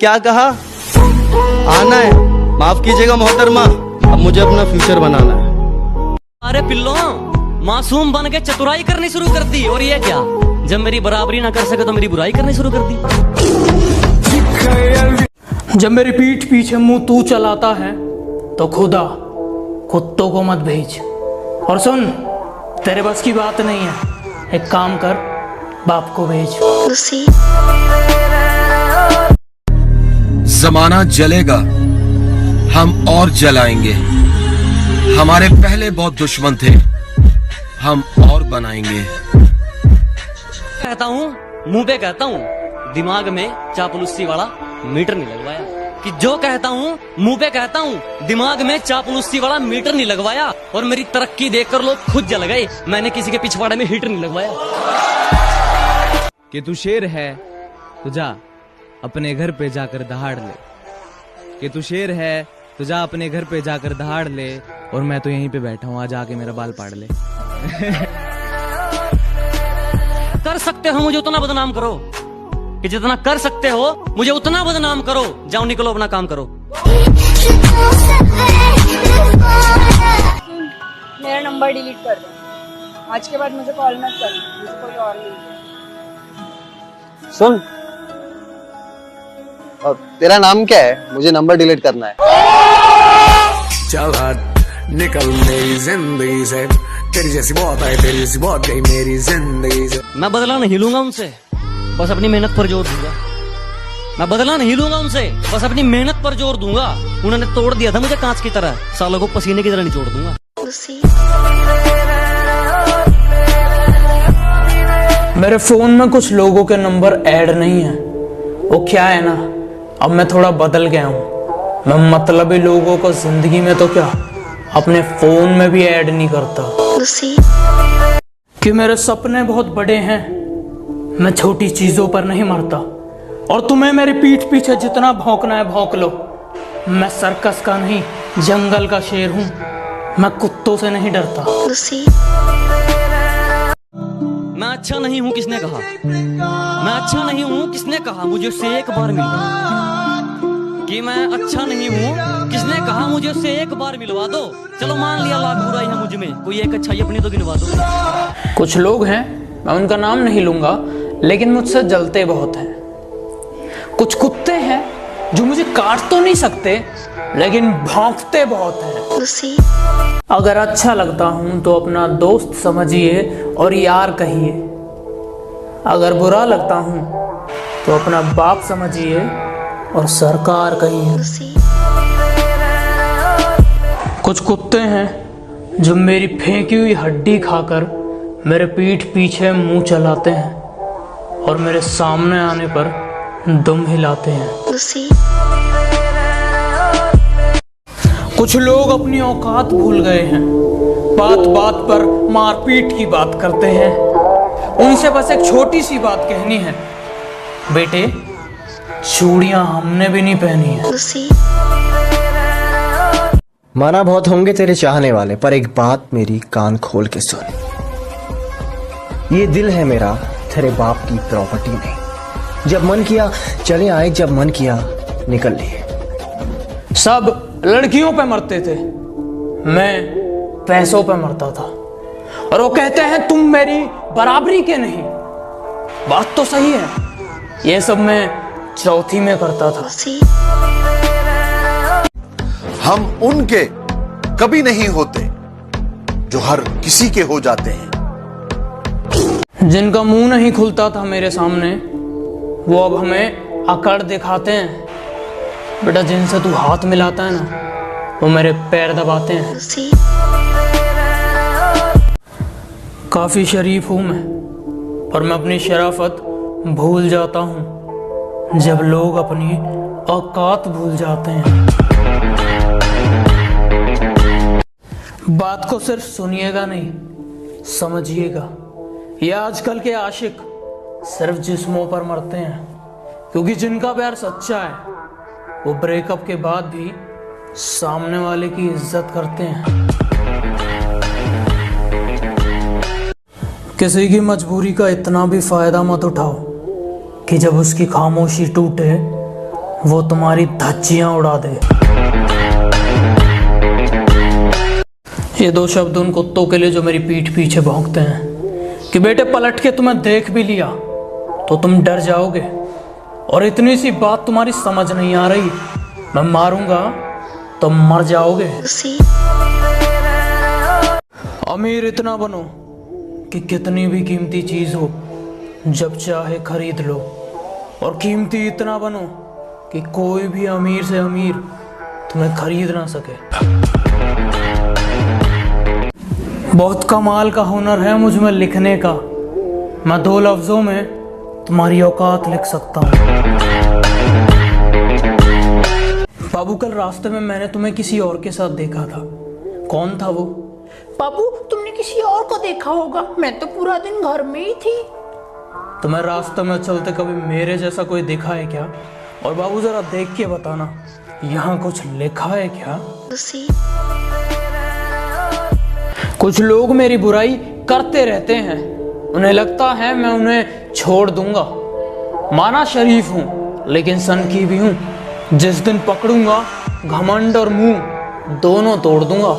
क्या कहा? आना है? माफ कीजिएगा मोहतरमा, अब मुझे अपना फ्यूचर बनाना है। अरे पिल्लो, मासूम बन के चतुराई करनी शुरू कर दी, और ये क्या, जब मेरी बराबरी ना कर सके तो मेरी बुराई करनी शुरू कर दी। जब मेरी पीठ पीछे मुंह तू चलाता है तो खुदा कुत्तों को मत भेज। और सुन, तेरे बस की बात नहीं है, एक काम कर, बाप को भेज। जमाना जलेगा, हम और जलाएंगे। हमारे पहले बहुत दुश्मन थे, हम और बनाएंगे। कहता हूँ, मुंह पे कहता हूँ, दिमाग में चापलूसी वाला मीटर नहीं लगवाया। कि जो कहता हूँ मुंह पे कहता हूँ, दिमाग में चापलूसी वाला मीटर नहीं लगवाया। और मेरी तरक्की देखकर लोग खुद जल गए, मैंने किसी के पिछवाड़े में हीटर नहीं लगवाया। कि तू शेर है तो जा अपने घर पे जाकर दहाड़ ले। कि तू शेर है तो जा अपने घर पे जाकर दहाड़ ले, और मैं तो यहीं पे बैठा हूँ, आज आके मेरा बाल पाड़ ले। कर सकते हो मुझे उतना बदनाम करो, कि जितना कर सकते हो मुझे उतना बदनाम करो। जाओ निकलो, अपना काम करो। मेरा नंबर डिलीट कर दो, आज के बाद मुझे कॉल मत करना, मुझे कोई और नहीं। सुन, और तेरा नाम क्या है? मुझे नंबर डिलीट करना है। चल हट, निकल मेरी जिंदगी से, तेरी जैसी बहुत आई, तेरी जैसी बहुत गई मेरी जिंदगी से। मैं बदला नहीं लूंगा उनसे, बस अपनी मेहनत पर जोर दूंगा। मैं बदला नहीं लूंगा उनसे, बस अपनी मेहनत पर जोर दूंगा। उन्होंने तोड़ दिया था मुझे कांच की तरह, सालों को पसीने की तरह निचोड़ दूंगा। मेरे फोन में कुछ लोगों के नंबर ऐड नहीं है। वो क्या है ना, अब मैं थोड़ा बदल गया हूँ। मैं मतलबी लोगों को जिंदगी में तो क्या, अपने फोन में भी ऐड नहीं करता। कि मेरे सपने बहुत बड़े हैं, मैं छोटी चीजों पर नहीं मरता। और तुम्हें मेरी पीठ पीछे जितना भौंकना है भौंक लो, मैं सर्कस का नहीं, जंगल का शेर हूँ, मैं कुत्तों से नहीं डरता। मैं अच्छा नहीं हूँ किसने कहा? मैं अच्छा नहीं हूँ किसने कहा? मुझे उससे एक बार मिलवा। कि मैं अच्छा नहीं हूँ किसने कहा? मुझे उससे एक बार मिलवा दो। चलो मान लिया लाख बुराई है मुझ में, कोई एक अच्छाई अपनी तो गिनवा दो। कुछ लोग हैं, मैं उनका नाम नहीं लूंगा, लेकिन मुझसे जलते बहुत हैं। कुछ कुत्ते हैं जो मुझे काट तो नहीं सकते, लेकिन भौंकते बहुत हैं। अगर अच्छा लगता हूं तो अपना दोस्त समझिए और यार कहिए। अगर बुरा लगता हूं तो अपना बाप समझिए और सरकार कहिए। कुछ कुत्ते हैं जो मेरी फेंकी हुई हड्डी खाकर मेरे पीठ पीछे मुंह चलाते हैं और मेरे सामने आने पर दुम हिलाते हैं। कुछ लोग अपनी औकात भूल गए हैं, बात बात पर मारपीट की बात करते हैं। उनसे बस एक छोटी सी बात कहनी है, बेटे चूड़ियां हमने भी नहीं पहनी है। माना बहुत होंगे तेरे चाहने वाले, पर एक बात मेरी कान खोल के सुन। ये दिल है मेरा, तेरे बाप की प्रॉपर्टी नहीं। जब मन किया चले आए, जब मन किया निकल लिए। सब लड़कियों पे मरते थे, मैं पैसों पे मरता था। और वो कहते हैं तुम मेरी बराबरी के नहीं। बात तो सही है, ये सब मैं चौथी में करता था। हम उनके कभी नहीं होते जो हर किसी के हो जाते हैं। जिनका मुंह नहीं खुलता था मेरे सामने, वो अब हमें अकड़ दिखाते हैं। बेटा जिनसे तू हाथ मिलाता है ना, वो मेरे पैर दबाते हैं। काफी शरीफ हूं मैं, और मैं अपनी शराफत भूल जाता हूं जब लोग अपनी औकात भूल जाते हैं। बात को सिर्फ सुनिएगा नहीं, समझिएगा। ये आजकल के आशिक सिर्फ जिस्मों पर मरते हैं, क्योंकि जिनका प्यार सच्चा है वो ब्रेकअप के बाद भी सामने वाले की इज्जत करते हैं। किसी की मजबूरी का इतना भी फायदा मत उठाओ कि जब उसकी खामोशी टूटे वो तुम्हारी धज्जियां उड़ा दे। ये 2 शब्द उन कुत्तों के लिए जो मेरी पीठ पीछे भौंकते हैं कि बेटे पलट के तुम्हें देख भी लिया तो तुम डर जाओगे, और इतनी सी बात तुम्हारी समझ नहीं आ रही, मैं मारूंगा तो मर जाओगे। अमीर इतना बनो कि कितनी भी कीमती चीज हो जब चाहे खरीद लो, और कीमती इतना बनो कि कोई भी अमीर से अमीर तुम्हें खरीद ना सके। बहुत कमाल का हुनर है मुझ में लिखने का, मैं 2 लफ्जों में तुम्हारी औकात लिख सकता हूँ। बाबू कल रास्ते में मैंने तुम्हें किसी और के साथ देखा था, कौन था वो? बाबू तुमने किसी और को देखा होगा, मैं तो पूरा दिन घर में ही थी। तुम्हें रास्ते में चलते कभी मेरे जैसा कोई दिखा है क्या? और बाबू जरा देख के बताना, यहाँ कुछ लिखा है क्या? कुछ लोग मेरी बुराई करते रहते हैं, उन्हें लगता है मैं उन्हें छोड़ दूंगा। माना शरीफ हूँ लेकिन सनकी भी हूँ, जिस दिन पकड़ूंगा घमंड और मुंह दोनों तोड़ दूंगा।